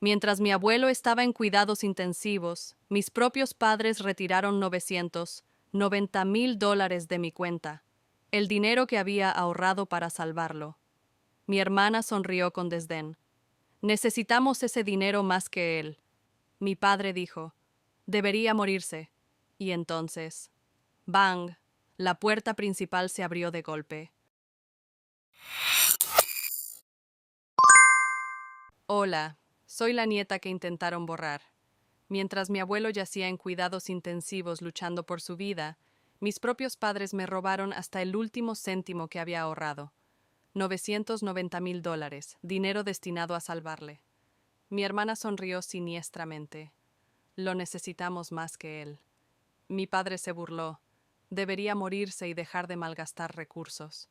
Mientras mi abuelo estaba en cuidados intensivos, mis propios padres retiraron $990,000 de mi cuenta, el dinero que había ahorrado para salvarlo. Mi hermana sonrió con desdén. Necesitamos ese dinero más que él. Mi padre dijo, debería morirse. Y entonces, ¡bang! La puerta principal se abrió de golpe. Hola, soy la nieta que intentaron borrar. Mientras mi abuelo yacía en cuidados intensivos luchando por su vida, mis propios padres me robaron hasta el último céntimo que había ahorrado. $990,000, dinero destinado a salvarle. Mi hermana sonrió siniestramente. Lo necesitamos más que él. Mi padre se burló. Debería morirse y dejar de malgastar recursos.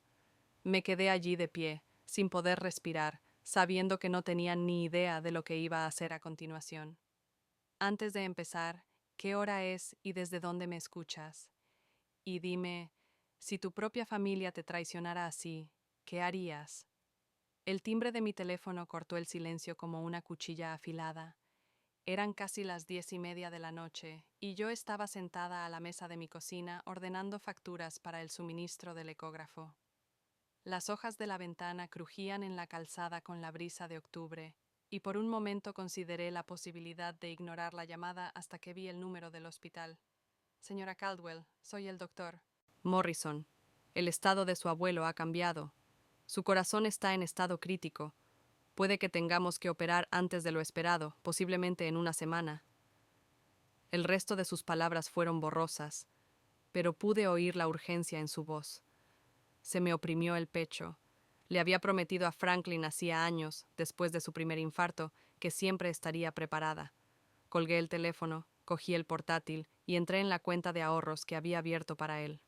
Me quedé allí de pie, sin poder respirar, sabiendo que no tenía ni idea de lo que iba a hacer a continuación. Antes de empezar, ¿qué hora es y desde dónde me escuchas? Y dime, si tu propia familia te traicionara así, ¿qué harías? El timbre de mi teléfono cortó el silencio como una cuchilla afilada. Eran casi las 10:30 de la noche, y yo estaba sentada a la mesa de mi cocina ordenando facturas para el suministro del ecógrafo. Las hojas de la ventana crujían en la calzada con la brisa de octubre, y por un momento consideré la posibilidad de ignorar la llamada hasta que vi el número del hospital. Señora Caldwell, soy el doctor. Morrison. El estado de su abuelo ha cambiado. Su corazón está en estado crítico. Puede que tengamos que operar antes de lo esperado, posiblemente en una semana. El resto de sus palabras fueron borrosas, pero pude oír la urgencia en su voz. Se me oprimió el pecho. Le había prometido a Franklin hacía años, después de su primer infarto, que siempre estaría preparada. Colgué el teléfono, cogí el portátil y entré en la cuenta de ahorros que había abierto para él.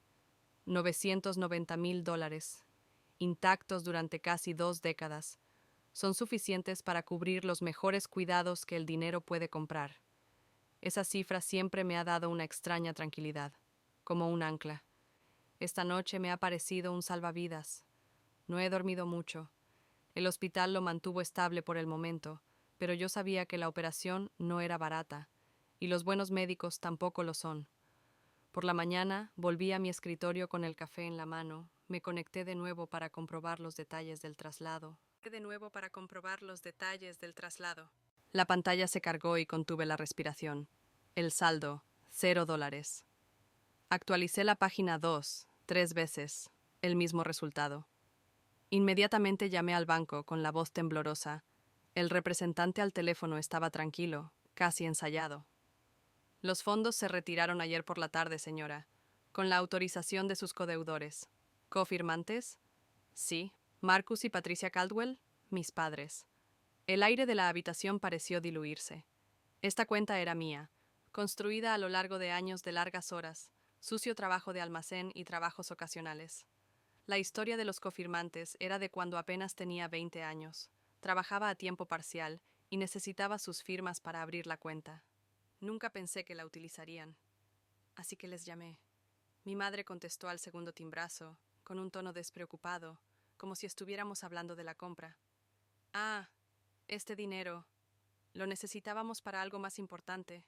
$990,000, intactos durante casi 2 décadas, son suficientes para cubrir los mejores cuidados que el dinero puede comprar. Esa cifra siempre me ha dado una extraña tranquilidad, como un ancla. Esta noche me ha parecido un salvavidas. No he dormido mucho. El hospital lo mantuvo estable por el momento, pero yo sabía que la operación no era barata, y los buenos médicos tampoco lo son. Por la mañana volví a mi escritorio con el café en la mano, me conecté de nuevo para comprobar los detalles del traslado. La pantalla se cargó y contuve la respiración. El saldo, $0. Actualicé la página 2, 3 veces, el mismo resultado. Inmediatamente llamé al banco con la voz temblorosa. El representante al teléfono estaba tranquilo, casi ensayado. Los fondos se retiraron ayer por la tarde, señora, con la autorización de sus codeudores. ¿Cofirmantes? Sí. Marcus y Patricia Caldwell, mis padres. El aire de la habitación pareció diluirse. Esta cuenta era mía, construida a lo largo de años de largas horas, sucio trabajo de almacén y trabajos ocasionales. La historia de los cofirmantes era de cuando apenas tenía 20 años. Trabajaba a tiempo parcial y necesitaba sus firmas para abrir la cuenta. Nunca pensé que la utilizarían, así que les llamé. Mi madre contestó al segundo timbrazo, con un tono despreocupado, como si estuviéramos hablando de la compra. Ah, este dinero. Lo necesitábamos para algo más importante.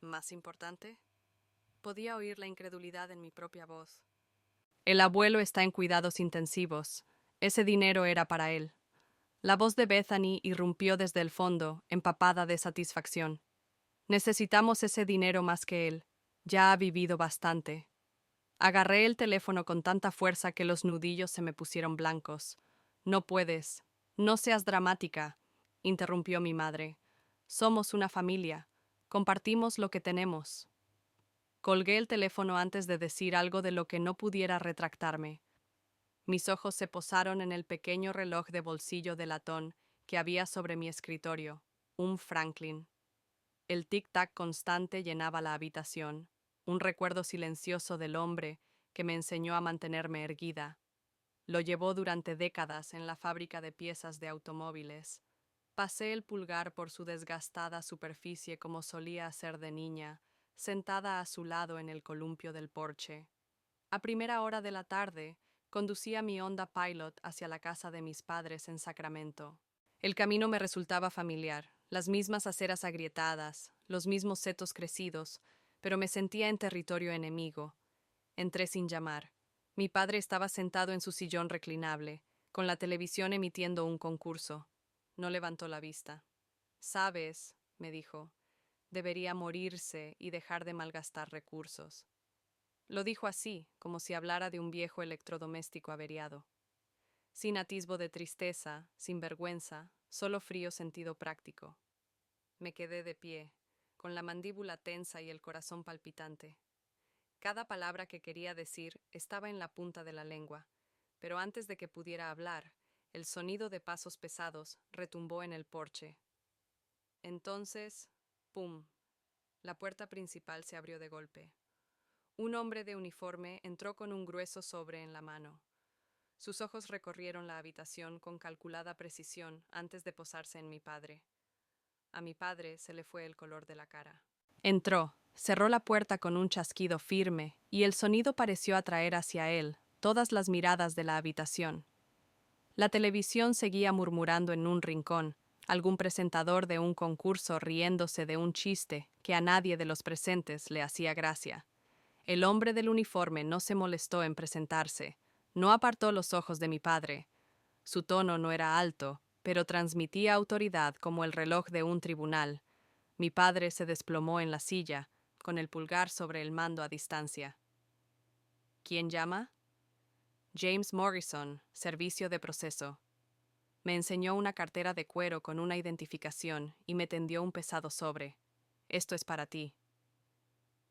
¿Más importante? Podía oír la incredulidad en mi propia voz. El abuelo está en cuidados intensivos. Ese dinero era para él. La voz de Bethany irrumpió desde el fondo, empapada de satisfacción. Necesitamos ese dinero más que él. Ya ha vivido bastante. Agarré el teléfono con tanta fuerza que los nudillos se me pusieron blancos. No puedes. No seas dramática, interrumpió mi madre. Somos una familia. Compartimos lo que tenemos. Colgué el teléfono antes de decir algo de lo que no pudiera retractarme. Mis ojos se posaron en el pequeño reloj de bolsillo de latón que había sobre mi escritorio, un Franklin. El tic-tac constante llenaba la habitación, un recuerdo silencioso del hombre que me enseñó a mantenerme erguida. Lo llevó durante décadas en la fábrica de piezas de automóviles. Pasé el pulgar por su desgastada superficie como solía hacer de niña, sentada a su lado en el columpio del porche. A primera hora de la tarde, conducía mi Honda Pilot hacia la casa de mis padres en Sacramento. El camino me resultaba familiar. las mismas aceras agrietadas, los mismos setos crecidos, pero me sentía en territorio enemigo. Entré sin llamar. Mi padre estaba sentado en su sillón reclinable, con la televisión emitiendo un concurso. No levantó la vista. «Sabes», me dijo, «debería morirse y dejar de malgastar recursos». Lo dijo así, como si hablara de un viejo electrodoméstico averiado. Sin atisbo de tristeza, sin vergüenza, solo frío sentido práctico. Me quedé de pie, con la mandíbula tensa y el corazón palpitante. Cada palabra que quería decir estaba en la punta de la lengua, pero antes de que pudiera hablar, el sonido de pasos pesados retumbó en el porche. Entonces, ¡pum! La puerta principal se abrió de golpe. Un hombre de uniforme entró con un grueso sobre en la mano. Sus ojos recorrieron la habitación con calculada precisión antes de posarse en mi padre. A mi padre se le fue el color de la cara. Entró, cerró la puerta con un chasquido firme, y el sonido pareció atraer hacia él todas las miradas de la habitación. La televisión seguía murmurando en un rincón, algún presentador de un concurso riéndose de un chiste que a nadie de los presentes le hacía gracia. El hombre del uniforme no se molestó en presentarse, no apartó los ojos de mi padre. Su tono no era alto, pero transmitía autoridad como el reloj de un tribunal. Mi padre se desplomó en la silla, con el pulgar sobre el mando a distancia. ¿Quién llama? James Morrison, Servicio de Proceso. Me enseñó una cartera de cuero con una identificación y me tendió un pesado sobre. Esto es para ti.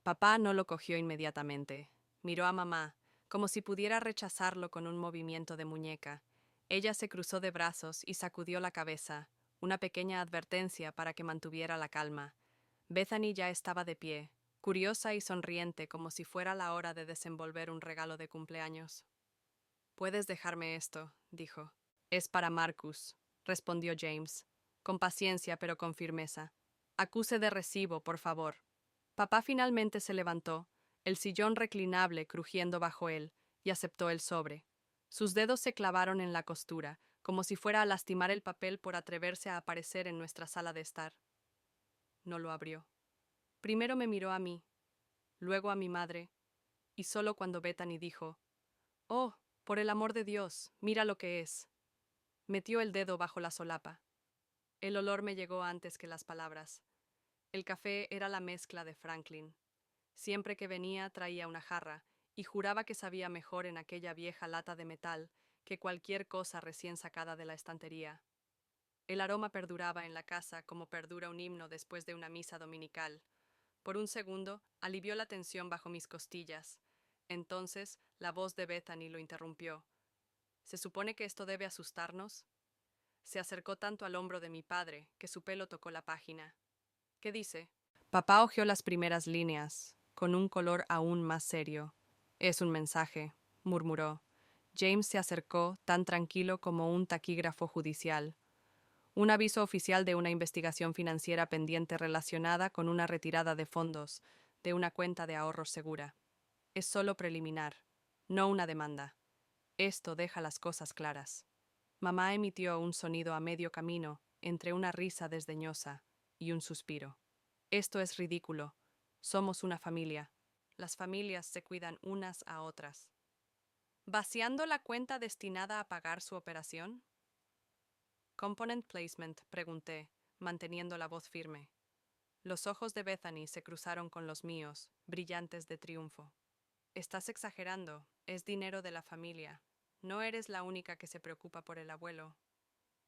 Papá no lo cogió inmediatamente. Miró a mamá, como si pudiera rechazarlo con un movimiento de muñeca. Ella se cruzó de brazos y sacudió la cabeza, una pequeña advertencia para que mantuviera la calma. Bethany ya estaba de pie, curiosa y sonriente como si fuera la hora de desenvolver un regalo de cumpleaños. «Puedes dejarme esto», dijo. «Es para Marcus», respondió James, con paciencia pero con firmeza. «Acuse de recibo, por favor». Papá finalmente se levantó, el sillón reclinable crujiendo bajo él, y aceptó el sobre. Sus dedos se clavaron en la costura, como si fuera a lastimar el papel por atreverse a aparecer en nuestra sala de estar. No lo abrió. Primero me miró a mí, luego a mi madre, y solo cuando Bethany dijo, «Oh, por el amor de Dios, mira lo que es». Metió el dedo bajo la solapa. El olor me llegó antes que las palabras. El café era la mezcla de Franklin. Siempre que venía traía una jarra, y juraba que sabía mejor en aquella vieja lata de metal que cualquier cosa recién sacada de la estantería. El aroma perduraba en la casa como perdura un himno después de una misa dominical. Por un segundo, alivió la tensión bajo mis costillas. Entonces, la voz de Bethany lo interrumpió. ¿Se supone que esto debe asustarnos? Se acercó tanto al hombro de mi padre que su pelo tocó la página. ¿Qué dice? Papá hojeó las primeras líneas, con un color aún más serio. «Es un mensaje», murmuró. James se acercó, tan tranquilo como un taquígrafo judicial. «Un aviso oficial de una investigación financiera pendiente relacionada con una retirada de fondos de una cuenta de ahorros segura. Es solo preliminar, no una demanda. Esto deja las cosas claras». Mamá emitió un sonido a medio camino entre una risa desdeñosa y un suspiro. «Esto es ridículo. Somos una familia. Las familias se cuidan unas a otras». ¿Vaciando la cuenta destinada a pagar su operación? «Component placement», pregunté, manteniendo la voz firme. Los ojos de Bethany se cruzaron con los míos, brillantes de triunfo. «Estás exagerando. Es dinero de la familia. No eres la única que se preocupa por el abuelo».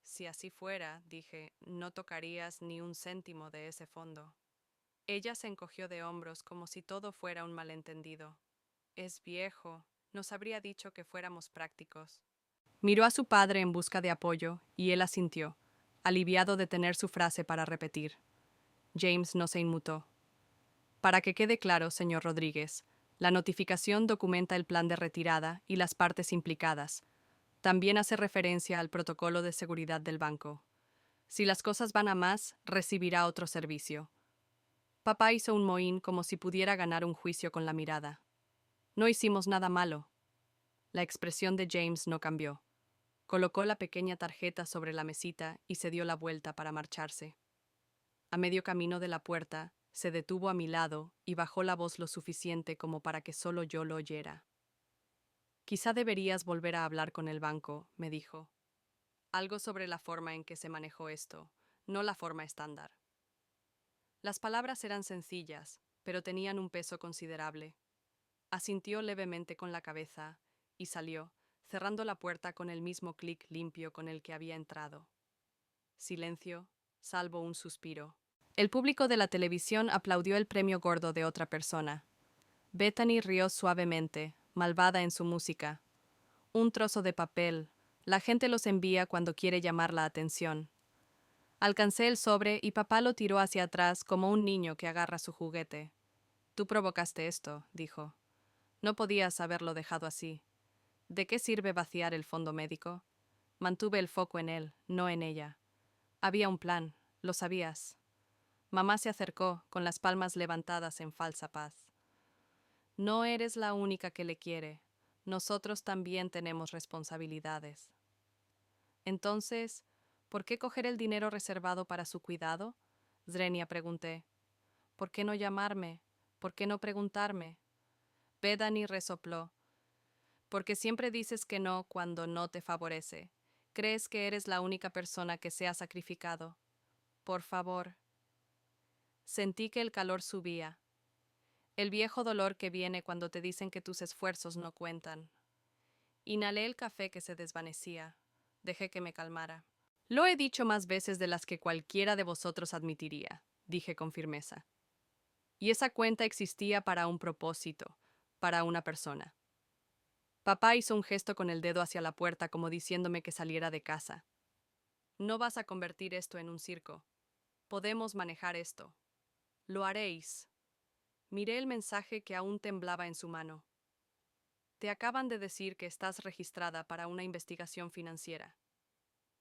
«Si así fuera», dije, «no tocarías ni un céntimo de ese fondo». Ella se encogió de hombros como si todo fuera un malentendido. «Es viejo. Nos habría dicho que fuéramos prácticos». Miró a su padre en busca de apoyo, y él asintió, aliviado de tener su frase para repetir. James no se inmutó. «Para que quede claro, señor Rodríguez, la notificación documenta el plan de retirada y las partes implicadas. También hace referencia al protocolo de seguridad del banco. Si las cosas van a más, recibirá otro servicio». Papá hizo un mohín como si pudiera ganar un juicio con la mirada. «No hicimos nada malo». La expresión de James no cambió. Colocó la pequeña tarjeta sobre la mesita y se dio la vuelta para marcharse. A medio camino de la puerta, se detuvo a mi lado y bajó la voz lo suficiente como para que solo yo lo oyera. Quizá deberías volver a hablar con el banco, me dijo. Algo sobre la forma en que se manejó esto, no la forma estándar. Las palabras eran sencillas, pero tenían un peso considerable. Asintió levemente con la cabeza y salió, cerrando la puerta con el mismo clic limpio con el que había entrado. Silencio, salvo un suspiro. El público de la televisión aplaudió el premio gordo de otra persona. Bethany rió suavemente, malvada en su música. Un trozo de papel. La gente los envía cuando quiere llamar la atención. Alcancé el sobre y papá lo tiró hacia atrás como un niño que agarra su juguete. Tú provocaste esto, dijo. No podías haberlo dejado así. ¿De qué sirve vaciar el fondo médico? Mantuve el foco en él, no en ella. Había un plan, lo sabías. Mamá se acercó, con las palmas levantadas en falsa paz. No eres la única que le quiere. Nosotros también tenemos responsabilidades. Entonces, ¿por qué coger el dinero reservado para su cuidado? Zrenia pregunté. ¿Por qué no llamarme? ¿Por qué no preguntarme? Bethany resopló. Porque siempre dices que no cuando no te favorece. Crees que eres la única persona que se ha sacrificado. Por favor. Sentí que el calor subía. El viejo dolor que viene cuando te dicen que tus esfuerzos no cuentan. Inhalé el café que se desvanecía. Dejé que me calmara. Lo he dicho más veces de las que cualquiera de vosotros admitiría, dije con firmeza. Y esa cuenta existía para un propósito, para una persona. Papá hizo un gesto con el dedo hacia la puerta como diciéndome que saliera de casa. No vas a convertir esto en un circo. Podemos manejar esto. Lo haréis. Miré el mensaje que aún temblaba en su mano. Te acaban de decir que estás registrada para una investigación financiera.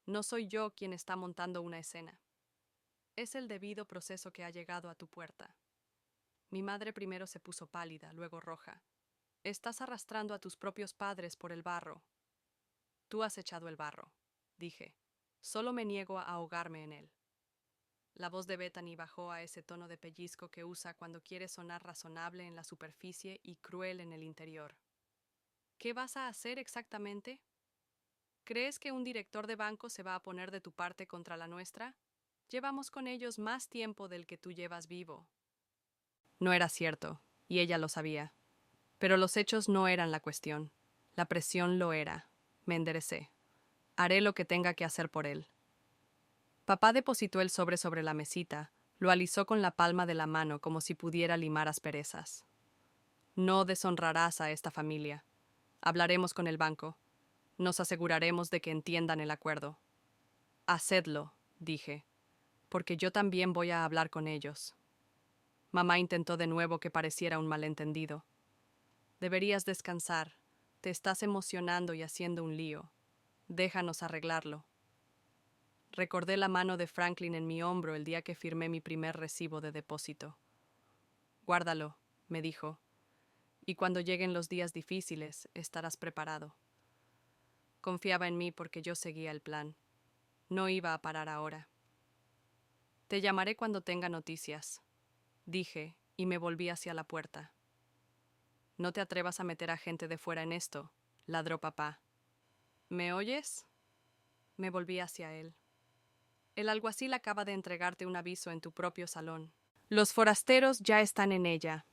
No soy yo quien está montando una escena. Es el debido proceso que ha llegado a tu puerta. Mi madre primero se puso pálida, luego roja. Estás arrastrando a tus propios padres por el barro. Tú has echado el barro, dije. Solo me niego a ahogarme en él. La voz de Bethany bajó a ese tono de pellizco que usa cuando quiere sonar razonable en la superficie y cruel en el interior. ¿Qué vas a hacer exactamente? ¿Crees que un director de banco se va a poner de tu parte contra la nuestra? Llevamos con ellos más tiempo del que tú llevas vivo. No era cierto, y ella lo sabía. Pero los hechos no eran la cuestión. La presión lo era. Me enderecé. Haré lo que tenga que hacer por él. Papá depositó el sobre la mesita, lo alisó con la palma de la mano como si pudiera limar asperezas. No deshonrarás a esta familia. Hablaremos con el banco. Nos aseguraremos de que entiendan el acuerdo. Hacedlo, dije, porque yo también voy a hablar con ellos. Mamá intentó de nuevo que pareciera un malentendido. Deberías descansar. Te estás emocionando y haciendo un lío. Déjanos arreglarlo. Recordé la mano de Franklin en mi hombro el día que firmé mi primer recibo de depósito. Guárdalo, me dijo, y cuando lleguen los días difíciles estarás preparado. Confiaba en mí porque yo seguía el plan. No iba a parar ahora. Te llamaré cuando tenga noticias, dije, y me volví hacia la puerta. No te atrevas a meter a gente de fuera en esto, ladró papá. ¿Me oyes? Me volví hacia él. El alguacil acaba de entregarte un aviso en tu propio salón. Los forasteros ya están en ella.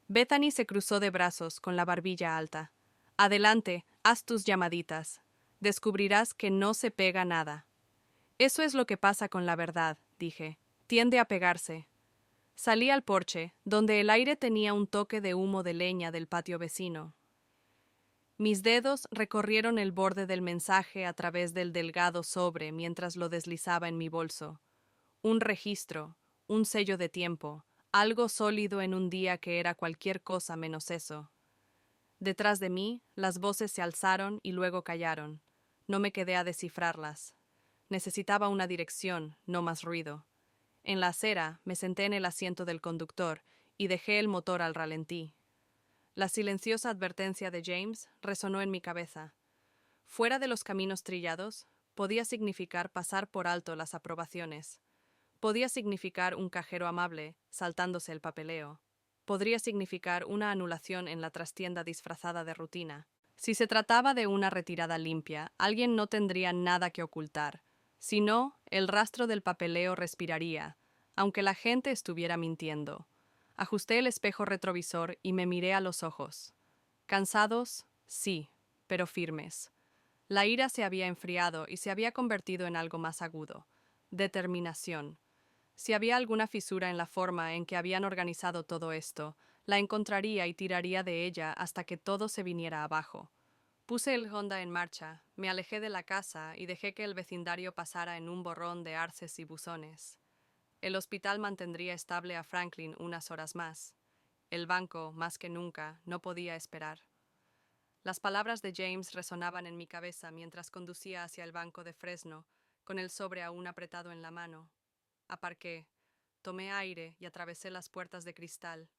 Bethany se cruzó de brazos, con la barbilla alta. Adelante, haz tus llamaditas. Descubrirás que no se pega nada. Eso es lo que pasa con la verdad, dije. Tiende a pegarse. Salí al porche, donde el aire tenía un toque de humo de leña del patio vecino. Mis dedos recorrieron el borde del mensaje a través del delgado sobre mientras lo deslizaba en mi bolso. Un registro, un sello de tiempo, algo sólido en un día que era cualquier cosa menos eso. Detrás de mí, las voces se alzaron y luego callaron. No me quedé a descifrarlas. Necesitaba una dirección, no más ruido. En la acera me senté en el asiento del conductor y dejé el motor al ralentí. La silenciosa advertencia de James resonó en mi cabeza. Fuera de los caminos trillados, podía significar pasar por alto las aprobaciones. Podía significar un cajero amable, saltándose el papeleo. Podría significar una anulación en la trastienda disfrazada de rutina. Si se trataba de una retirada limpia, alguien no tendría nada que ocultar. Si no, el rastro del papeleo respiraría, aunque la gente estuviera mintiendo. Ajusté el espejo retrovisor y me miré a los ojos. Cansados, sí, pero firmes. La ira se había enfriado y se había convertido en algo más agudo. Determinación. Si había alguna fisura en la forma en que habían organizado todo esto, la encontraría y tiraría de ella hasta que todo se viniera abajo. Puse el Honda en marcha, me alejé de la casa y dejé que el vecindario pasara en un borrón de arces y buzones. El hospital mantendría estable a Franklin unas horas más. El banco, más que nunca, no podía esperar. Las palabras de James resonaban en mi cabeza mientras conducía hacia el banco de Fresno, con el sobre aún apretado en la mano. Aparqué, tomé aire y atravesé las puertas de cristal.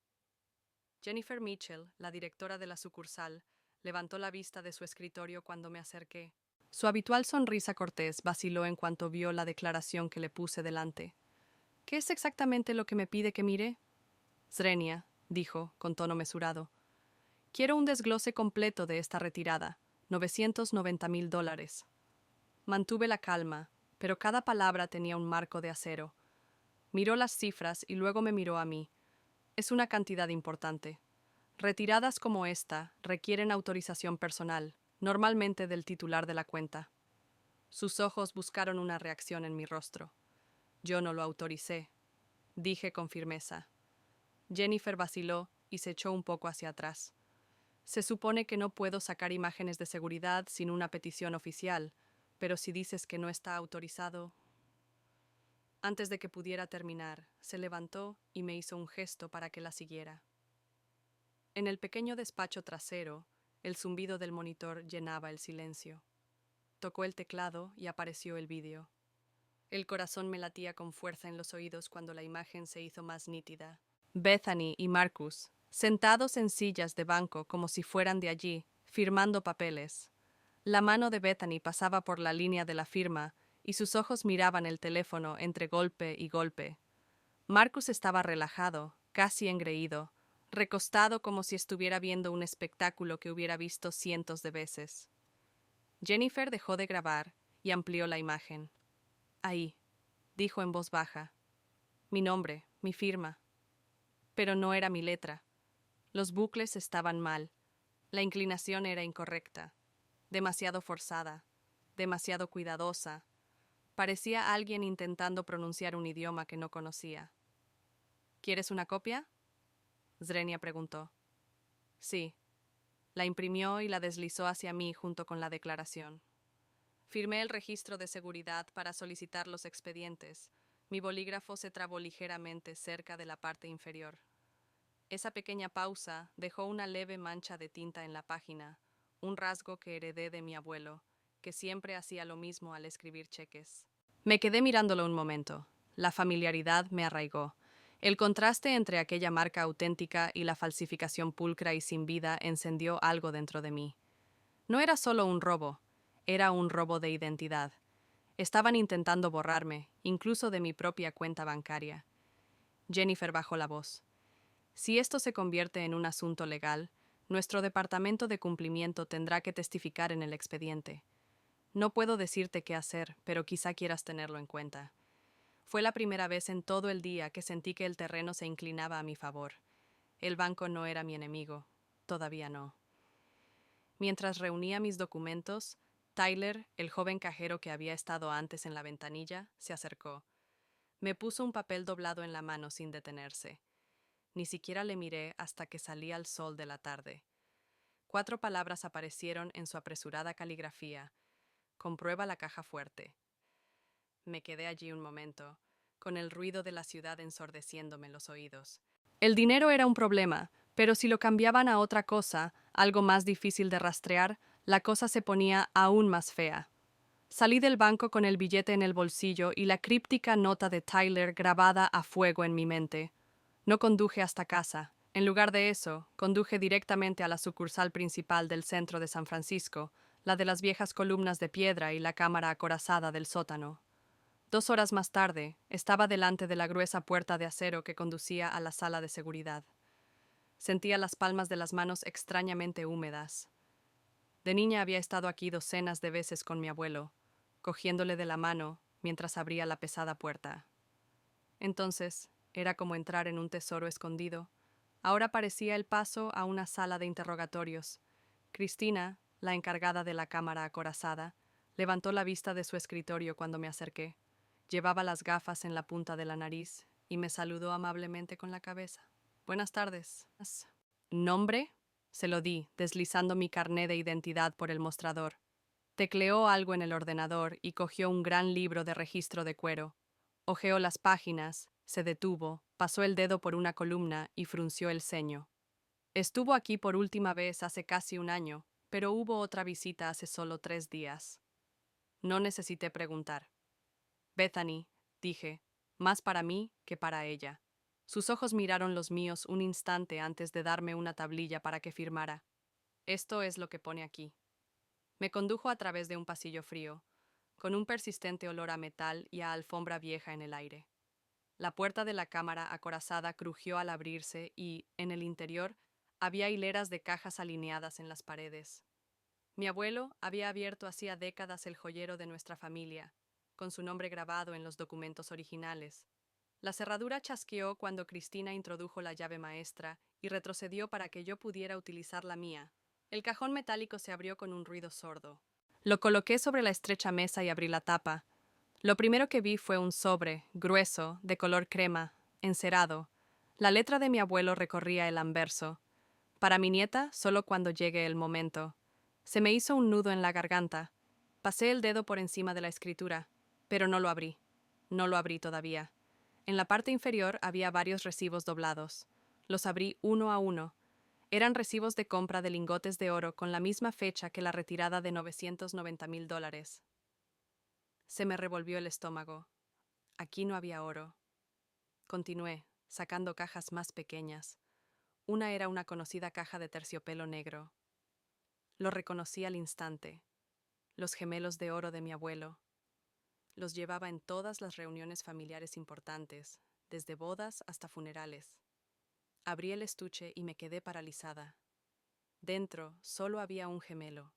Jennifer Mitchell, la directora de la sucursal, levantó la vista de su escritorio cuando me acerqué. Su habitual sonrisa cortés vaciló en cuanto vio la declaración que le puse delante. ¿Qué es exactamente lo que me pide que mire? Zrenia, dijo, con tono mesurado. Quiero un desglose completo de esta retirada, $990,000. Mantuve la calma, pero cada palabra tenía un marco de acero. Miró las cifras y luego me miró a mí. Es una cantidad importante. Retiradas como esta requieren autorización personal, normalmente del titular de la cuenta. Sus ojos buscaron una reacción en mi rostro. Yo no lo autoricé, dije con firmeza. Jennifer vaciló y se echó un poco hacia atrás. Se supone que no puedo sacar imágenes de seguridad sin una petición oficial, pero si dices que no está autorizado... Antes de que pudiera terminar, se levantó y me hizo un gesto para que la siguiera. En el pequeño despacho trasero, el zumbido del monitor llenaba el silencio. Tocó el teclado y apareció el vídeo. El corazón me latía con fuerza en los oídos cuando la imagen se hizo más nítida. Bethany y Marcus, sentados en sillas de banco como si fueran de allí, firmando papeles. La mano de Bethany pasaba por la línea de la firma y sus ojos miraban el teléfono entre golpe y golpe. Marcus estaba relajado, casi engreído, recostado como si estuviera viendo un espectáculo que hubiera visto cientos de veces. Jennifer dejó de grabar y amplió la imagen. Ahí, dijo en voz baja. Mi nombre, mi firma. Pero no era mi letra. Los bucles estaban mal. La inclinación era incorrecta. Demasiado forzada. Demasiado cuidadosa. Parecía alguien intentando pronunciar un idioma que no conocía. ¿Quieres una copia? Zrenia preguntó. Sí. La imprimió y la deslizó hacia mí junto con la declaración. Firmé el registro de seguridad para solicitar los expedientes. Mi bolígrafo se trabó ligeramente cerca de la parte inferior. Esa pequeña pausa dejó una leve mancha de tinta en la página, un rasgo que heredé de mi abuelo, que siempre hacía lo mismo al escribir cheques. Me quedé mirándolo un momento. La familiaridad me arraigó. El contraste entre aquella marca auténtica y la falsificación pulcra y sin vida encendió algo dentro de mí. No era solo un robo, era un robo de identidad. Estaban intentando borrarme, incluso de mi propia cuenta bancaria. Jennifer bajó la voz. Si esto se convierte en un asunto legal, nuestro departamento de cumplimiento tendrá que testificar en el expediente. No puedo decirte qué hacer, pero quizá quieras tenerlo en cuenta. Fue la primera vez en todo el día que sentí que el terreno se inclinaba a mi favor. El banco no era mi enemigo. Todavía no. Mientras reunía mis documentos, Tyler, el joven cajero que había estado antes en la ventanilla, se acercó. Me puso un papel doblado en la mano sin detenerse. Ni siquiera le miré hasta que salía el sol de la tarde. 4 palabras aparecieron en su apresurada caligrafía. Comprueba la caja fuerte. Me quedé allí un momento, con el ruido de la ciudad ensordeciéndome los oídos. El dinero era un problema, pero si lo cambiaban a otra cosa, algo más difícil de rastrear, la cosa se ponía aún más fea. Salí del banco con el billete en el bolsillo y la críptica nota de Tyler grabada a fuego en mi mente. No conduje hasta casa. En lugar de eso, conduje directamente a la sucursal principal del centro de San Francisco, la de las viejas columnas de piedra y la cámara acorazada del sótano. 2 horas más tarde, estaba delante de la gruesa puerta de acero que conducía a la sala de seguridad. Sentía las palmas de las manos extrañamente húmedas. De niña había estado aquí docenas de veces con mi abuelo, cogiéndole de la mano mientras abría la pesada puerta. Entonces, era como entrar en un tesoro escondido. Ahora parecía el paso a una sala de interrogatorios. Cristina, la encargada de la cámara acorazada, levantó la vista de su escritorio cuando me acerqué. Llevaba las gafas en la punta de la nariz y me saludó amablemente con la cabeza. Buenas tardes. ¿Nombre? Se lo di, deslizando mi carné de identidad por el mostrador. Tecleó algo en el ordenador y cogió un gran libro de registro de cuero. Hojeó las páginas, se detuvo, pasó el dedo por una columna y frunció el ceño. Estuvo aquí por última vez hace casi un año, pero hubo otra visita hace solo 3 días. No necesité preguntar. Bethany, dije, más para mí que para ella. Sus ojos miraron los míos un instante antes de darme una tablilla para que firmara. Esto es lo que pone aquí. Me condujo a través de un pasillo frío, con un persistente olor a metal y a alfombra vieja en el aire. La puerta de la cámara acorazada crujió al abrirse y, en el interior, había hileras de cajas alineadas en las paredes. Mi abuelo había abierto hacía décadas el joyero de nuestra familia, con su nombre grabado en los documentos originales. La cerradura chasqueó cuando Cristina introdujo la llave maestra y retrocedió para que yo pudiera utilizar la mía. El cajón metálico se abrió con un ruido sordo. Lo coloqué sobre la estrecha mesa y abrí la tapa. Lo primero que vi fue un sobre, grueso, de color crema, encerado. La letra de mi abuelo recorría el anverso. Para mi nieta, solo cuando llegue el momento. Se me hizo un nudo en la garganta. Pasé el dedo por encima de la escritura, pero no lo abrí. No lo abrí todavía. En la parte inferior había varios recibos doblados. Los abrí uno a uno. Eran recibos de compra de lingotes de oro con la misma fecha que la retirada de $990,000. Se me revolvió el estómago. Aquí no había oro. Continué, sacando cajas más pequeñas. Una era una conocida caja de terciopelo negro. Lo reconocí al instante. Los gemelos de oro de mi abuelo. Los llevaba en todas las reuniones familiares importantes, desde bodas hasta funerales. Abrí el estuche y me quedé paralizada. Dentro solo había un gemelo.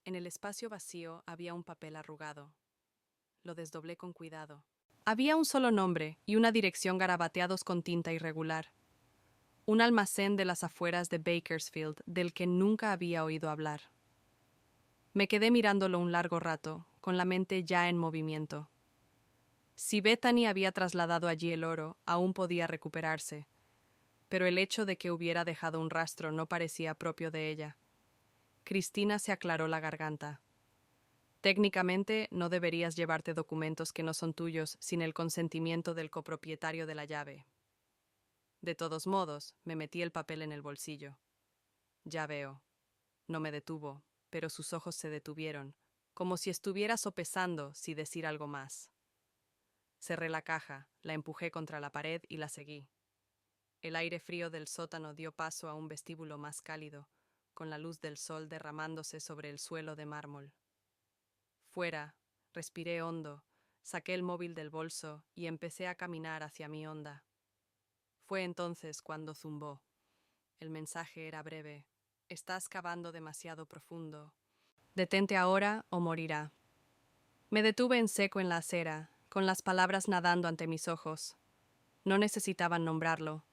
En el espacio vacío había un papel arrugado. Lo desdoblé con cuidado. Había un solo nombre y una dirección garabateados con tinta irregular. Un almacén de las afueras de Bakersfield del que nunca había oído hablar. Me quedé mirándolo un largo rato, con la mente ya en movimiento. Si Bethany había trasladado allí el oro, aún podía recuperarse, pero el hecho de que hubiera dejado un rastro no parecía propio de ella. Cristina se aclaró la garganta. Técnicamente, no deberías llevarte documentos que no son tuyos sin el consentimiento del copropietario de la llave. De todos modos, me metí el papel en el bolsillo. Ya veo. No me detuvo, pero sus ojos se detuvieron, como si estuviera sopesando si decir algo más. Cerré la caja, la empujé contra la pared y la seguí. El aire frío del sótano dio paso a un vestíbulo más cálido, con la luz del sol derramándose sobre el suelo de mármol. Fuera, respiré hondo, saqué el móvil del bolso y empecé a caminar hacia mi onda. Fue entonces cuando zumbó. El mensaje era breve. Estás cavando demasiado profundo. Detente ahora o morirá. Me detuve en seco en la acera, con las palabras nadando ante mis ojos. No necesitaban nombrarlo.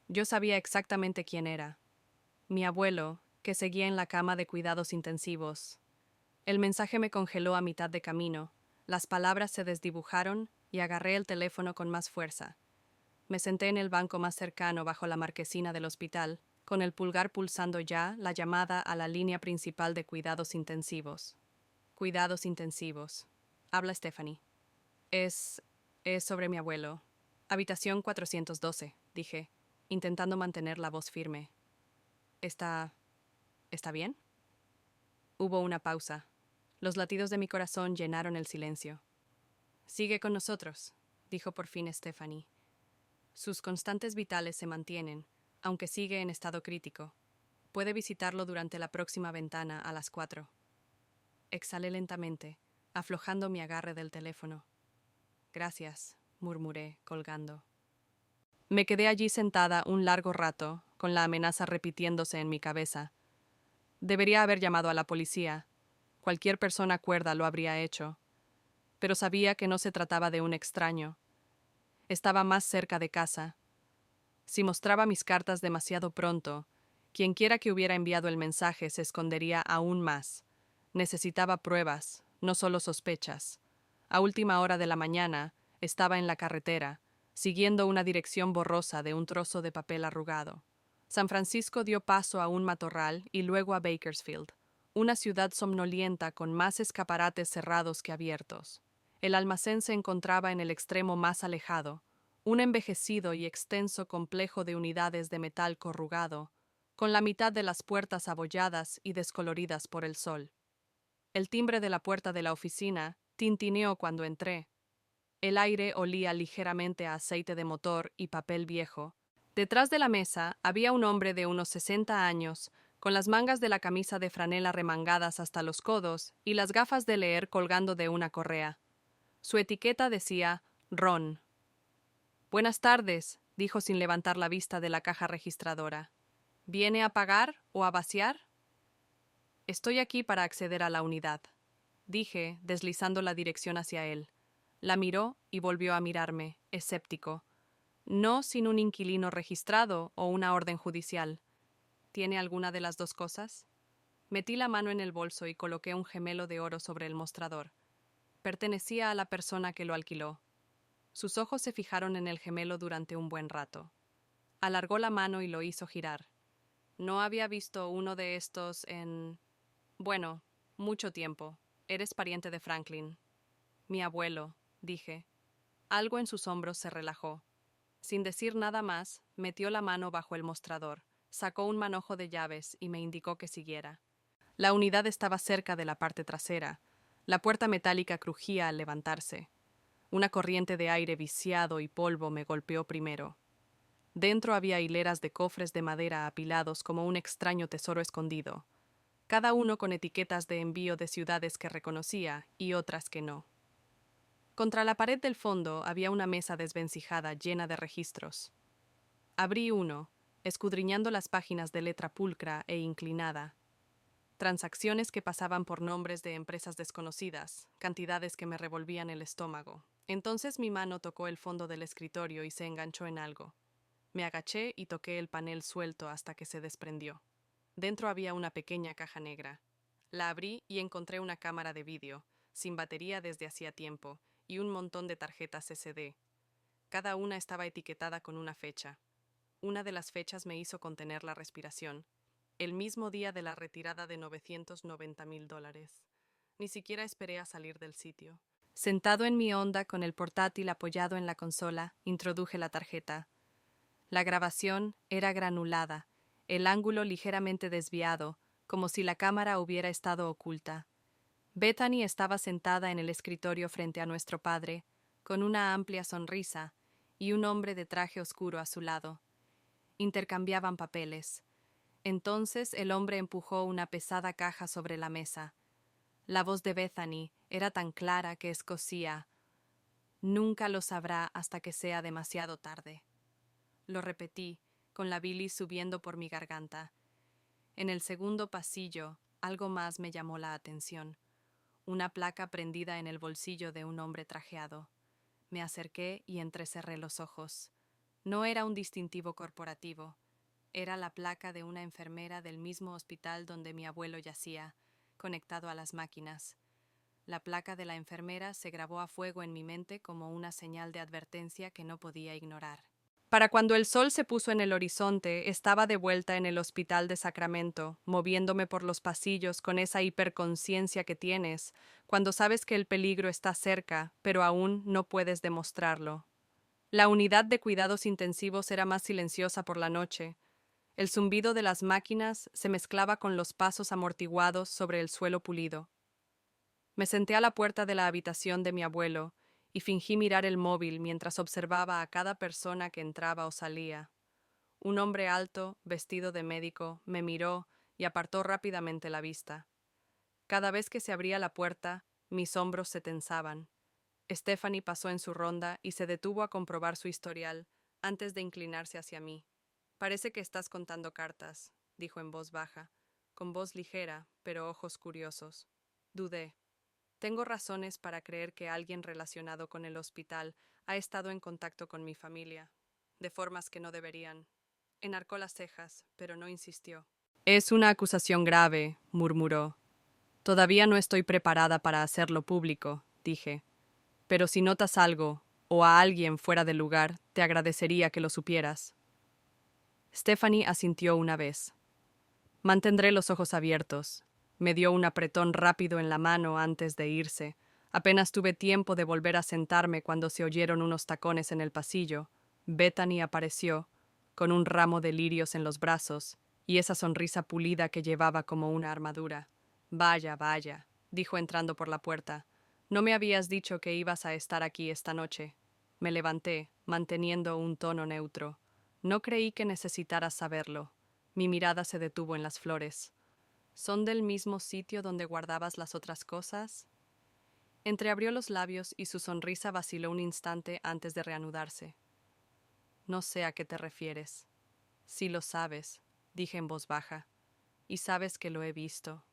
Yo sabía exactamente quién era. Mi abuelo, que seguía en la cama de cuidados intensivos. El mensaje me congeló a mitad de camino. Las palabras se desdibujaron y agarré el teléfono con más fuerza. Me senté en el banco más cercano bajo la marquesina del hospital, con el pulgar pulsando ya la llamada a la línea principal de cuidados intensivos. Cuidados intensivos. Habla Stephanie. Es sobre mi abuelo. Habitación 412, dije, intentando mantener la voz firme. ¿Está bien? Hubo una pausa. Los latidos de mi corazón llenaron el silencio. Sigue con nosotros, dijo por fin Stephanie. Sus constantes vitales se mantienen, aunque sigue en estado crítico. Puede visitarlo durante la próxima ventana a las 4. Exhalé lentamente, aflojando mi agarre del teléfono. Gracias, murmuré, colgando. Me quedé allí sentada un largo rato, con la amenaza repitiéndose en mi cabeza. Debería haber llamado a la policía. Cualquier persona cuerda lo habría hecho. Pero sabía que no se trataba de un extraño. Estaba más cerca de casa. Si mostraba mis cartas demasiado pronto, quienquiera que hubiera enviado el mensaje se escondería aún más. Necesitaba pruebas, no solo sospechas. A última hora de la mañana, estaba en la carretera, siguiendo una dirección borrosa de un trozo de papel arrugado. San Francisco dio paso a un matorral y luego a Bakersfield, una ciudad somnolienta con más escaparates cerrados que abiertos. El almacén se encontraba en el extremo más alejado, un envejecido y extenso complejo de unidades de metal corrugado, con la mitad de las puertas abolladas y descoloridas por el sol. El timbre de la puerta de la oficina tintineó cuando entré. El aire olía ligeramente a aceite de motor y papel viejo. Detrás de la mesa había un hombre de unos 60 años, con las mangas de la camisa de franela remangadas hasta los codos y las gafas de leer colgando de una correa. Su etiqueta decía Ron. «Buenas tardes», dijo sin levantar la vista de la caja registradora. «¿Viene a pagar o a vaciar?» «Estoy aquí para acceder a la unidad», dije, deslizando la dirección hacia él. La miró y volvió a mirarme, escéptico. «No sin un inquilino registrado o una orden judicial. ¿Tiene alguna de las dos cosas?» Metí la mano en el bolso y coloqué un gemelo de oro sobre el mostrador. Pertenecía a la persona que lo alquiló. Sus ojos se fijaron en el gemelo durante un buen rato. Alargó la mano y lo hizo girar. No había visto uno de estos en... bueno, mucho tiempo. Eres pariente de Franklin. Mi abuelo, dije. Algo en sus hombros se relajó. Sin decir nada más, metió la mano bajo el mostrador, sacó un manojo de llaves y me indicó que siguiera. La unidad estaba cerca de la parte trasera. La puerta metálica crujía al levantarse. Una corriente de aire viciado y polvo me golpeó primero. Dentro había hileras de cofres de madera apilados como un extraño tesoro escondido, cada uno con etiquetas de envío de ciudades que reconocía y otras que no. Contra la pared del fondo había una mesa desvencijada llena de registros. Abrí uno, escudriñando las páginas de letra pulcra e inclinada. Transacciones que pasaban por nombres de empresas desconocidas, cantidades que me revolvían el estómago. Entonces mi mano tocó el fondo del escritorio y se enganchó en algo. Me agaché y toqué el panel suelto hasta que se desprendió. Dentro había una pequeña caja negra. La abrí y encontré una cámara de vídeo, sin batería desde hacía tiempo, y un montón de tarjetas SD. Cada una estaba etiquetada con una fecha. Una de las fechas me hizo contener la respiración. El mismo día de la retirada de $990,000. Ni siquiera esperé a salir del sitio. Sentado en mi Honda con el portátil apoyado en la consola, introduje la tarjeta. La grabación era granulada, el ángulo ligeramente desviado, como si la cámara hubiera estado oculta. Bethany estaba sentada en el escritorio frente a nuestro padre, con una amplia sonrisa, y un hombre de traje oscuro a su lado. Intercambiaban papeles. Entonces el hombre empujó una pesada caja sobre la mesa. La voz de Bethany era tan clara que escocía. «Nunca lo sabrá hasta que sea demasiado tarde». Lo repetí, con la bilis subiendo por mi garganta. En el segundo pasillo, algo más me llamó la atención. Una placa prendida en el bolsillo de un hombre trajeado. Me acerqué y entrecerré los ojos. No era un distintivo corporativo. Era la placa de una enfermera del mismo hospital donde mi abuelo yacía, conectado a las máquinas. La placa de la enfermera se grabó a fuego en mi mente como una señal de advertencia que no podía ignorar. Para cuando el sol se puso en el horizonte, estaba de vuelta en el hospital de Sacramento, moviéndome por los pasillos con esa hiperconciencia que tienes, cuando sabes que el peligro está cerca, pero aún no puedes demostrarlo. La unidad de cuidados intensivos era más silenciosa por la noche. El zumbido de las máquinas se mezclaba con los pasos amortiguados sobre el suelo pulido. Me senté a la puerta de la habitación de mi abuelo, y fingí mirar el móvil mientras observaba a cada persona que entraba o salía. Un hombre alto, vestido de médico, me miró y apartó rápidamente la vista. Cada vez que se abría la puerta, mis hombros se tensaban. Stephanie pasó en su ronda y se detuvo a comprobar su historial antes de inclinarse hacia mí. Parece que estás contando cartas, dijo en voz baja, con voz ligera, pero ojos curiosos. Dudé. Tengo razones para creer que alguien relacionado con el hospital ha estado en contacto con mi familia, de formas que no deberían. Enarcó las cejas, pero no insistió. Es una acusación grave, murmuró. Todavía no estoy preparada para hacerlo público, dije. Pero si notas algo, o a alguien fuera del lugar, te agradecería que lo supieras. Stephanie asintió una vez. Mantendré los ojos abiertos. Me dio un apretón rápido en la mano antes de irse. Apenas tuve tiempo de volver a sentarme cuando se oyeron unos tacones en el pasillo. Bethany apareció, con un ramo de lirios en los brazos, y esa sonrisa pulida que llevaba como una armadura. Vaya, vaya, dijo entrando por la puerta. No me habías dicho que ibas a estar aquí esta noche. Me levanté, manteniendo un tono neutro. No creí que necesitaras saberlo. Mi mirada se detuvo en las flores. ¿Son del mismo sitio donde guardabas las otras cosas? Entreabrió los labios y su sonrisa vaciló un instante antes de reanudarse. No sé a qué te refieres. Sí lo sabes, dije en voz baja, y sabes que lo he visto.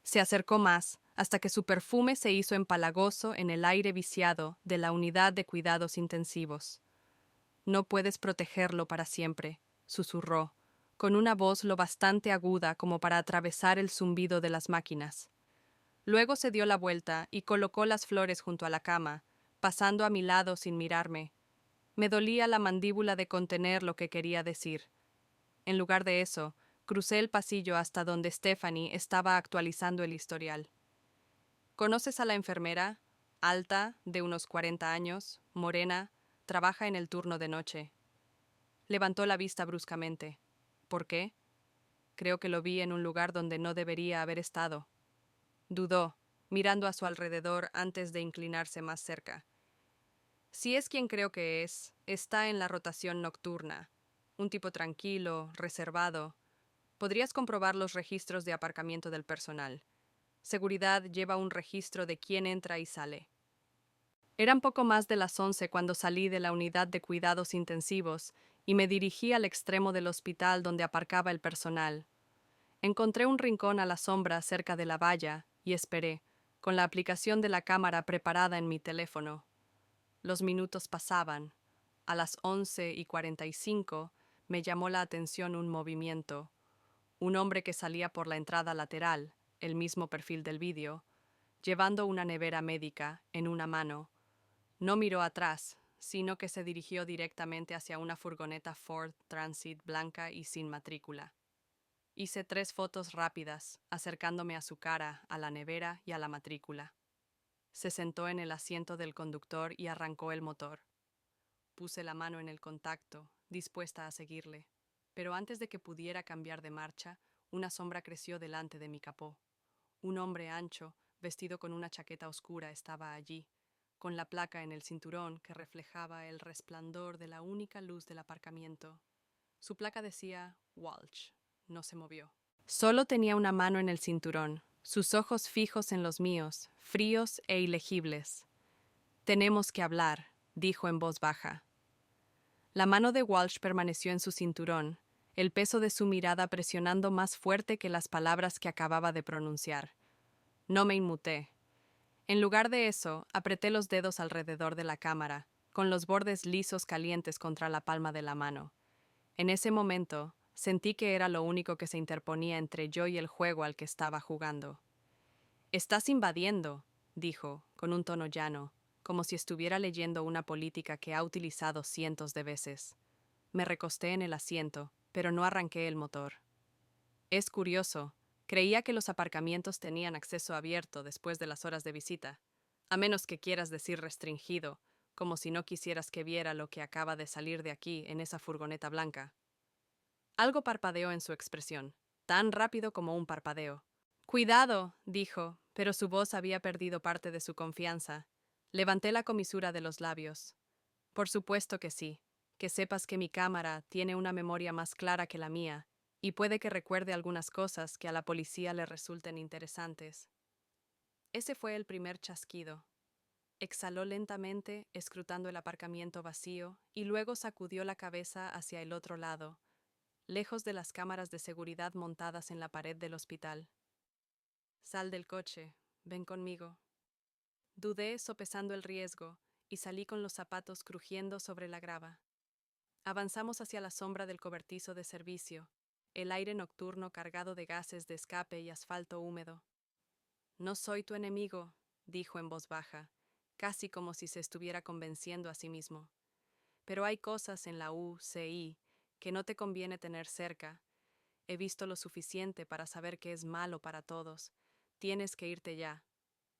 Se acercó más, hasta que su perfume se hizo empalagoso en el aire viciado de la unidad de cuidados intensivos. No puedes protegerlo para siempre, susurró, con una voz lo bastante aguda como para atravesar el zumbido de las máquinas. Luego se dio la vuelta y colocó las flores junto a la cama, pasando a mi lado sin mirarme. Me dolía la mandíbula de contener lo que quería decir. En lugar de eso, crucé el pasillo hasta donde Stephanie estaba actualizando el historial. ¿Conoces a la enfermera? Alta, de unos 40 años, morena, trabaja en el turno de noche. Levantó la vista bruscamente. ¿Por qué? Creo que lo vi en un lugar donde no debería haber estado. Dudó, mirando a su alrededor antes de inclinarse más cerca. Si es quien creo que es, está en la rotación nocturna. Un tipo tranquilo, reservado. Podrías comprobar los registros de aparcamiento del personal. Seguridad lleva un registro de quién entra y sale. Eran poco más de las 11 cuando salí de la unidad de cuidados intensivos y me dirigí al extremo del hospital donde aparcaba el personal. Encontré un rincón a la sombra cerca de la valla y esperé, con la aplicación de la cámara preparada en mi teléfono. Los minutos pasaban. A las 11:45 me llamó la atención un movimiento. Un hombre que salía por la entrada lateral, el mismo perfil del vídeo, llevando una nevera médica en una mano. No miró atrás, sino que se dirigió directamente hacia una furgoneta Ford Transit blanca y sin matrícula. Hice 3 fotos rápidas, acercándome a su cara, a la nevera y a la matrícula. Se sentó en el asiento del conductor y arrancó el motor. Puse la mano en el contacto, dispuesta a seguirle, pero antes de que pudiera cambiar de marcha, una sombra creció delante de mi capó. Un hombre ancho, vestido con una chaqueta oscura, estaba allí, con la placa en el cinturón que reflejaba el resplandor de la única luz del aparcamiento. Su placa decía Walsh. No se movió. Solo tenía una mano en el cinturón, sus ojos fijos en los míos, fríos e ilegibles. Tenemos que hablar, dijo en voz baja. La mano de Walsh permaneció en su cinturón, el peso de su mirada presionando más fuerte que las palabras que acababa de pronunciar. No me inmuté. En lugar de eso, apreté los dedos alrededor de la cámara, con los bordes lisos calientes contra la palma de la mano. En ese momento, sentí que era lo único que se interponía entre yo y el juego al que estaba jugando. «Estás invadiendo», dijo, con un tono llano, como si estuviera leyendo una política que ha utilizado cientos de veces. Me recosté en el asiento, pero no arranqué el motor. Es curioso, creía que los aparcamientos tenían acceso abierto después de las horas de visita, a menos que quieras decir restringido, como si no quisieras que viera lo que acaba de salir de aquí en esa furgoneta blanca. Algo parpadeó en su expresión, tan rápido como un parpadeo. «Cuidado», dijo, pero su voz había perdido parte de su confianza. Levanté la comisura de los labios. «Por supuesto que sí. Que sepas que mi cámara tiene una memoria más clara que la mía, y puede que recuerde algunas cosas que a la policía le resulten interesantes». Ese fue el primer chasquido. Exhaló lentamente, escrutando el aparcamiento vacío, y luego sacudió la cabeza hacia el otro lado, lejos de las cámaras de seguridad montadas en la pared del hospital. Sal del coche, ven conmigo. Dudé sopesando el riesgo, y salí con los zapatos crujiendo sobre la grava. Avanzamos hacia la sombra del cobertizo de servicio, el aire nocturno cargado de gases de escape y asfalto húmedo. No soy tu enemigo, dijo en voz baja, casi como si se estuviera convenciendo a sí mismo. Pero hay cosas en la UCI que no te conviene tener cerca. He visto lo suficiente para saber que es malo para todos. Tienes que irte ya.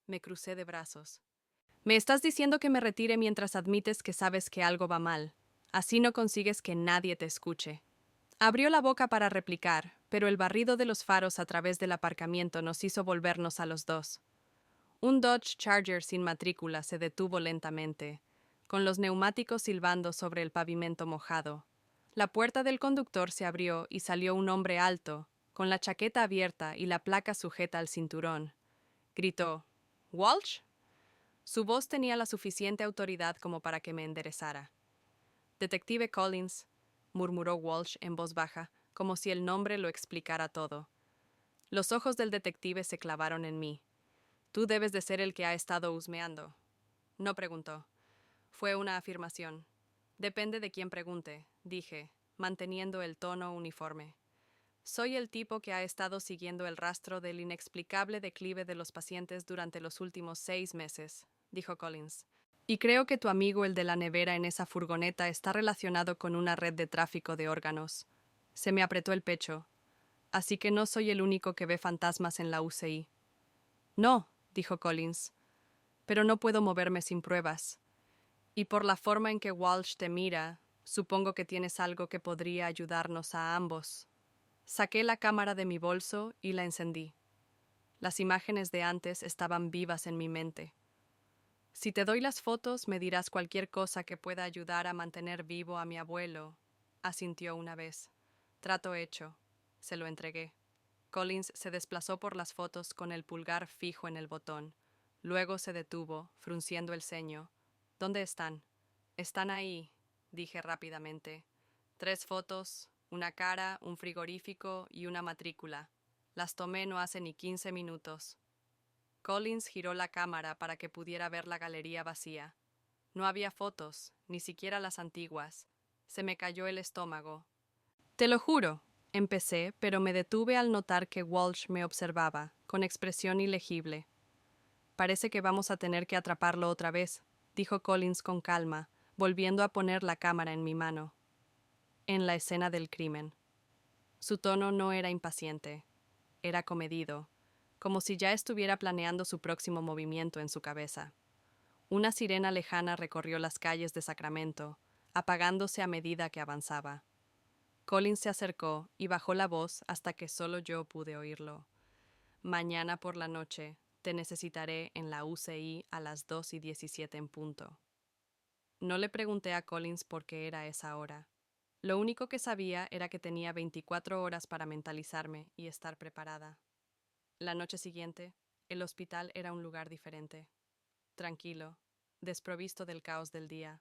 Me crucé de brazos. Me estás diciendo que me retire mientras admites que sabes que algo va mal. Así no consigues que nadie te escuche. Abrió la boca para replicar, pero el barrido de los faros a través del aparcamiento nos hizo volvernos a los dos. Un Dodge Charger sin matrícula se detuvo lentamente, con los neumáticos silbando sobre el pavimento mojado. La puerta del conductor se abrió y salió un hombre alto, con la chaqueta abierta y la placa sujeta al cinturón. Gritó: ¿Walsh? Su voz tenía la suficiente autoridad como para que me enderezara. Detective Collins, murmuró Walsh en voz baja, como si el nombre lo explicara todo. Los ojos del detective se clavaron en mí. Tú debes de ser el que ha estado husmeando. No preguntó. Fue una afirmación. Depende de quién pregunte, dije, manteniendo el tono uniforme. Soy el tipo que ha estado siguiendo el rastro del inexplicable declive de los pacientes durante los últimos 6 meses, dijo Collins. Y creo que tu amigo el de la nevera en esa furgoneta está relacionado con una red de tráfico de órganos. Se me apretó el pecho. Así que no soy el único que ve fantasmas en la UCI. No, dijo Collins, pero no puedo moverme sin pruebas. Y por la forma en que Walsh te mira, supongo que tienes algo que podría ayudarnos a ambos. Saqué la cámara de mi bolso y la encendí. Las imágenes de antes estaban vivas en mi mente. Si te doy las fotos, me dirás cualquier cosa que pueda ayudar a mantener vivo a mi abuelo, asintió una vez. Trato hecho. Se lo entregué. Collins se desplazó por las fotos con el pulgar fijo en el botón. Luego se detuvo, frunciendo el ceño. ¿Dónde están? Están ahí, dije rápidamente. 3 fotos, una cara, un frigorífico y una matrícula. Las tomé no hace ni 15 minutos. Collins giró la cámara para que pudiera ver la galería vacía. No había fotos, ni siquiera las antiguas. Se me cayó el estómago. Te lo juro, empecé, pero me detuve al notar que Walsh me observaba, con expresión ilegible. Parece que vamos a tener que atraparlo otra vez, dijo Collins con calma, volviendo a poner la cámara en mi mano. En la escena del crimen. Su tono no era impaciente, era comedido, como si ya estuviera planeando su próximo movimiento en su cabeza. Una sirena lejana recorrió las calles de Sacramento, apagándose a medida que avanzaba. Collins se acercó y bajó la voz hasta que solo yo pude oírlo. Mañana por la noche te necesitaré en la UCI a las 2:17 en punto. No le pregunté a Collins por qué era esa hora. Lo único que sabía era que tenía 24 horas para mentalizarme y estar preparada. La noche siguiente, el hospital era un lugar diferente. Tranquilo, desprovisto del caos del día,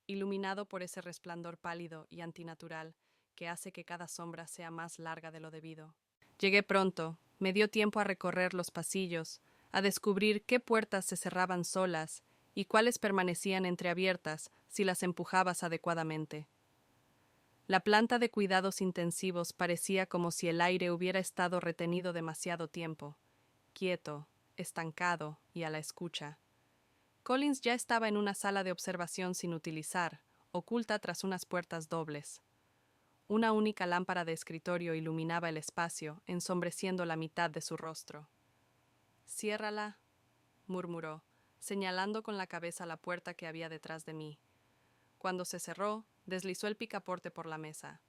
iluminado por ese resplandor pálido y antinatural que hace que cada sombra sea más larga de lo debido. Llegué pronto, me dio tiempo a recorrer los pasillos, a descubrir qué puertas se cerraban solas y cuáles permanecían entreabiertas si las empujabas adecuadamente. La planta de cuidados intensivos parecía como si el aire hubiera estado retenido demasiado tiempo, quieto, estancado y a la escucha. Collins ya estaba en una sala de observación sin utilizar, oculta tras unas puertas dobles. Una única lámpara de escritorio iluminaba el espacio, ensombreciendo la mitad de su rostro. «Ciérrala», murmuró, señalando con la cabeza la puerta que había detrás de mí. Cuando se cerró, deslizó el picaporte por la mesa.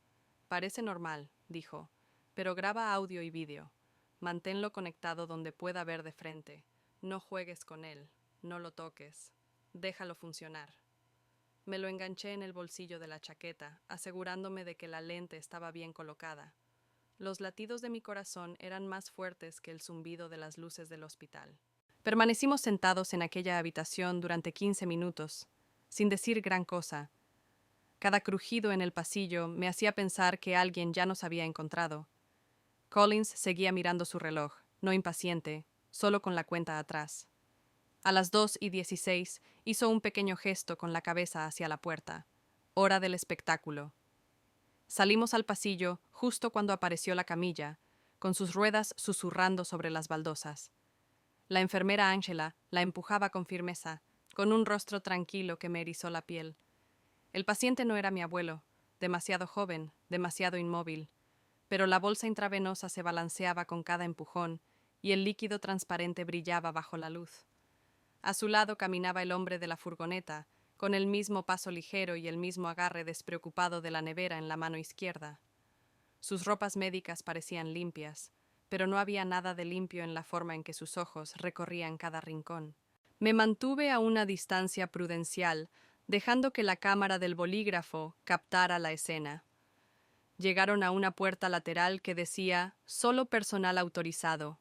«Parece normal», dijo, «pero graba audio y vídeo. Manténlo conectado donde pueda ver de frente. No juegues con él, no lo toques. Déjalo funcionar». Me lo enganché en el bolsillo de la chaqueta, asegurándome de que la lente estaba bien colocada. Los latidos de mi corazón eran más fuertes que el zumbido de las luces del hospital. Permanecimos sentados en aquella habitación durante 15 minutos, sin decir gran cosa. Cada crujido en el pasillo me hacía pensar que alguien ya nos había encontrado. Collins seguía mirando su reloj, no impaciente, solo con la cuenta atrás. A las 2:16 hizo un pequeño gesto con la cabeza hacia la puerta. Hora del espectáculo. Salimos al pasillo justo cuando apareció la camilla, con sus ruedas susurrando sobre las baldosas. La enfermera Angela la empujaba con firmeza, con un rostro tranquilo que me erizó la piel. El paciente no era mi abuelo, demasiado joven, demasiado inmóvil, pero la bolsa intravenosa se balanceaba con cada empujón y el líquido transparente brillaba bajo la luz. A su lado caminaba el hombre de la furgoneta, con el mismo paso ligero y el mismo agarre despreocupado de la nevera en la mano izquierda. Sus ropas médicas parecían limpias, pero no había nada de limpio en la forma en que sus ojos recorrían cada rincón. Me mantuve a una distancia prudencial, dejando que la cámara del bolígrafo captara la escena. Llegaron a una puerta lateral que decía «Solo personal autorizado».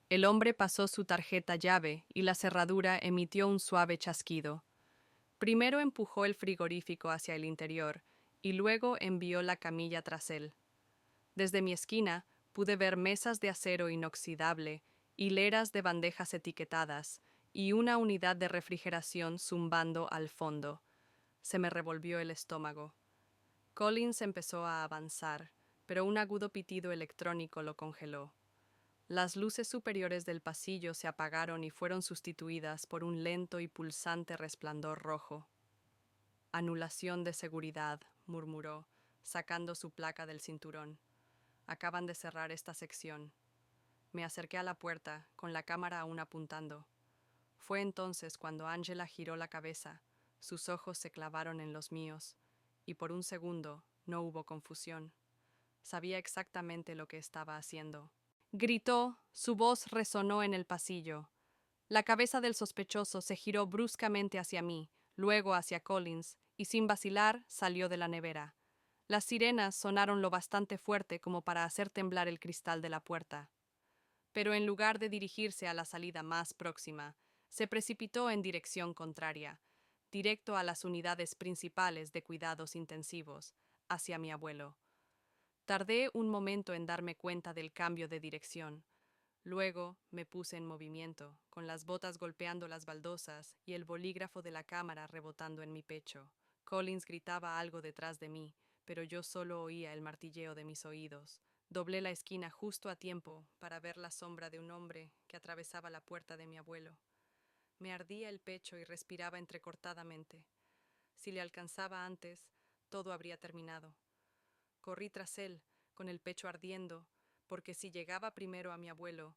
El hombre pasó su tarjeta llave y la cerradura emitió un suave chasquido. Primero empujó el frigorífico hacia el interior y luego envió la camilla tras él. Desde mi esquina pude ver mesas de acero inoxidable, hileras de bandejas etiquetadas y una unidad de refrigeración zumbando al fondo. Se me revolvió el estómago. Collins empezó a avanzar, pero un agudo pitido electrónico lo congeló. Las luces superiores del pasillo se apagaron y fueron sustituidas por un lento y pulsante resplandor rojo. Anulación de seguridad, murmuró, sacando su placa del cinturón. Acaban de cerrar esta sección. Me acerqué a la puerta, con la cámara aún apuntando. Fue entonces cuando Angela giró la cabeza, sus ojos se clavaron en los míos, y por un segundo no hubo confusión. Sabía exactamente lo que estaba haciendo. Gritó, su voz resonó en el pasillo. La cabeza del sospechoso se giró bruscamente hacia mí, luego hacia Collins, y sin vacilar salió de la nevera. Las sirenas sonaron lo bastante fuerte como para hacer temblar el cristal de la puerta. Pero en lugar de dirigirse a la salida más próxima, se precipitó en dirección contraria, directo a las unidades principales de cuidados intensivos, hacia mi abuelo. Tardé un momento en darme cuenta del cambio de dirección. Luego me puse en movimiento, con las botas golpeando las baldosas y el bolígrafo de la cámara rebotando en mi pecho. Collins gritaba algo detrás de mí, pero yo solo oía el martilleo de mis oídos. Doblé la esquina justo a tiempo para ver la sombra de un hombre que atravesaba la puerta de mi abuelo. Me ardía el pecho y respiraba entrecortadamente. Si le alcanzaba antes, todo habría terminado. Corrí tras él, con el pecho ardiendo, porque si llegaba primero a mi abuelo,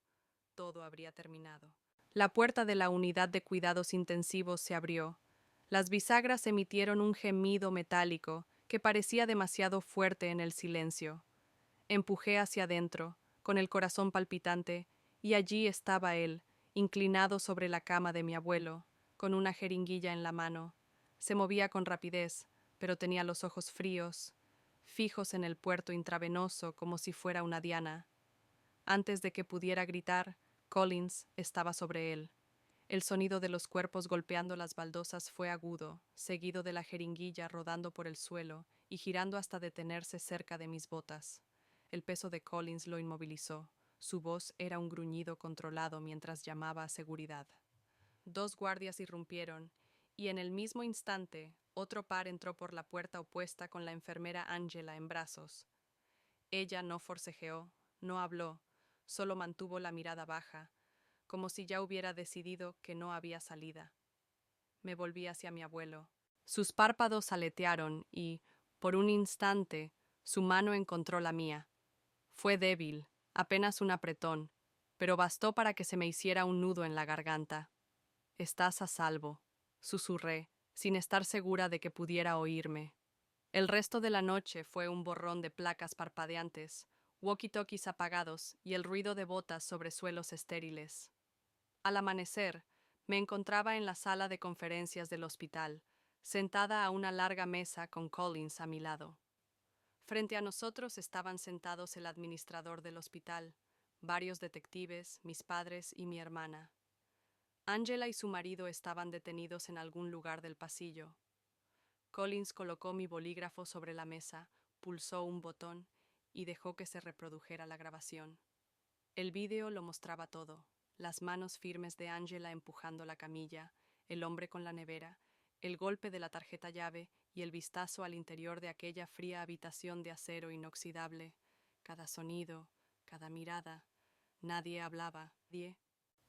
todo habría terminado. La puerta de la unidad de cuidados intensivos se abrió. Las bisagras emitieron un gemido metálico que parecía demasiado fuerte en el silencio. Empujé hacia adentro, con el corazón palpitante, y allí estaba él, inclinado sobre la cama de mi abuelo, con una jeringuilla en la mano. Se movía con rapidez, pero tenía los ojos fríos, fijos en el puerto intravenoso como si fuera una diana. Antes de que pudiera gritar, Collins estaba sobre él. El sonido de los cuerpos golpeando las baldosas fue agudo, seguido de la jeringuilla rodando por el suelo y girando hasta detenerse cerca de mis botas. El peso de Collins lo inmovilizó. Su voz era un gruñido controlado mientras llamaba a seguridad. Dos guardias irrumpieron, y en el mismo instante otro par entró por la puerta opuesta con la enfermera Angela en brazos. Ella no forcejeó, no habló, solo mantuvo la mirada baja, como si ya hubiera decidido que no había salida. Me volví hacia mi abuelo. Sus párpados aletearon y, por un instante, su mano encontró la mía. Fue débil, apenas un apretón, pero bastó para que se me hiciera un nudo en la garganta. «Estás a salvo», susurré, sin estar segura de que pudiera oírme. El resto de la noche fue un borrón de placas parpadeantes, walkie-talkies apagados y el ruido de botas sobre suelos estériles. Al amanecer, me encontraba en la sala de conferencias del hospital, sentada a una larga mesa con Collins a mi lado. Frente a nosotros estaban sentados el administrador del hospital, varios detectives, mis padres y mi hermana. Angela y su marido estaban detenidos en algún lugar del pasillo. Collins colocó mi bolígrafo sobre la mesa, pulsó un botón y dejó que se reprodujera la grabación. El vídeo lo mostraba todo: las manos firmes de Angela empujando la camilla, el hombre con la nevera, el golpe de la tarjeta llave y el vistazo al interior de aquella fría habitación de acero inoxidable. Cada sonido, cada mirada. Nadie hablaba.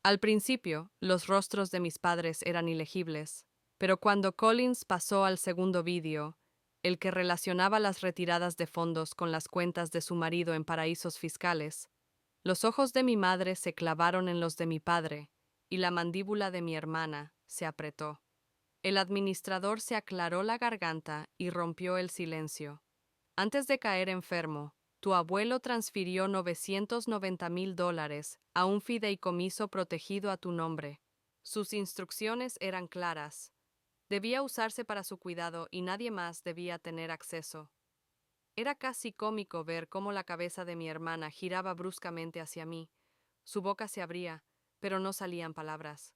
Al principio, los rostros de mis padres eran ilegibles, pero cuando Collins pasó al segundo vídeo, el que relacionaba las retiradas de fondos con las cuentas de su marido en paraísos fiscales, los ojos de mi madre se clavaron en los de mi padre y la mandíbula de mi hermana se apretó. El administrador se aclaró la garganta y rompió el silencio. Antes de caer enfermo, tu abuelo transfirió $990,000 a un fideicomiso protegido a tu nombre. Sus instrucciones eran claras. Debía usarse para su cuidado y nadie más debía tener acceso. Era casi cómico ver cómo la cabeza de mi hermana giraba bruscamente hacia mí. Su boca se abría, pero no salían palabras.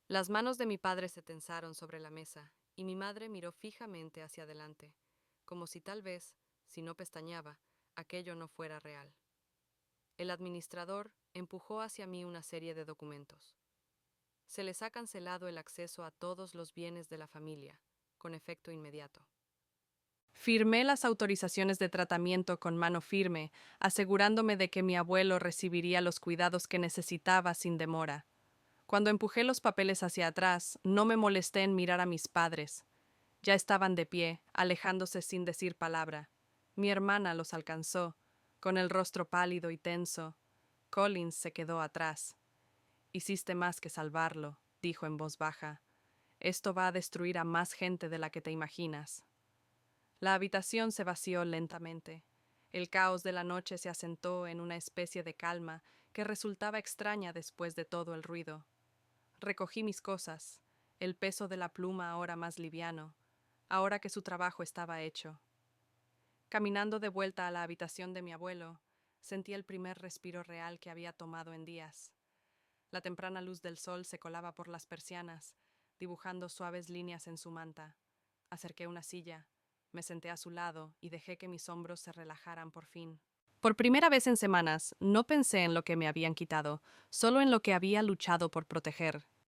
Las manos de mi padre se tensaron sobre la mesa, y mi madre miró fijamente hacia adelante, como si tal vez, si no pestañeaba, aquello no fuera real. El administrador empujó hacia mí una serie de documentos. Se les ha cancelado el acceso a todos los bienes de la familia, con efecto inmediato. Firmé las autorizaciones de tratamiento con mano firme, asegurándome de que mi abuelo recibiría los cuidados que necesitaba sin demora. Cuando empujé los papeles hacia atrás, no me molesté en mirar a mis padres. Ya estaban de pie, alejándose sin decir palabra. Mi hermana los alcanzó, con el rostro pálido y tenso. Collins se quedó atrás. «Hiciste más que salvarlo», dijo en voz baja. «Esto va a destruir a más gente de la que te imaginas». La habitación se vació lentamente. El caos de la noche se asentó en una especie de calma que resultaba extraña después de todo el ruido. Recogí mis cosas, el peso de la pluma ahora más liviano, ahora que su trabajo estaba hecho. Caminando de vuelta a la habitación de mi abuelo, sentí el primer respiro real que había tomado en días. La temprana luz del sol se colaba por las persianas, dibujando suaves líneas en su manta. Acerqué una silla, me senté a su lado y dejé que mis hombros se relajaran por fin. Por primera vez en semanas, no pensé en lo que me habían quitado, solo en lo que había luchado por proteger.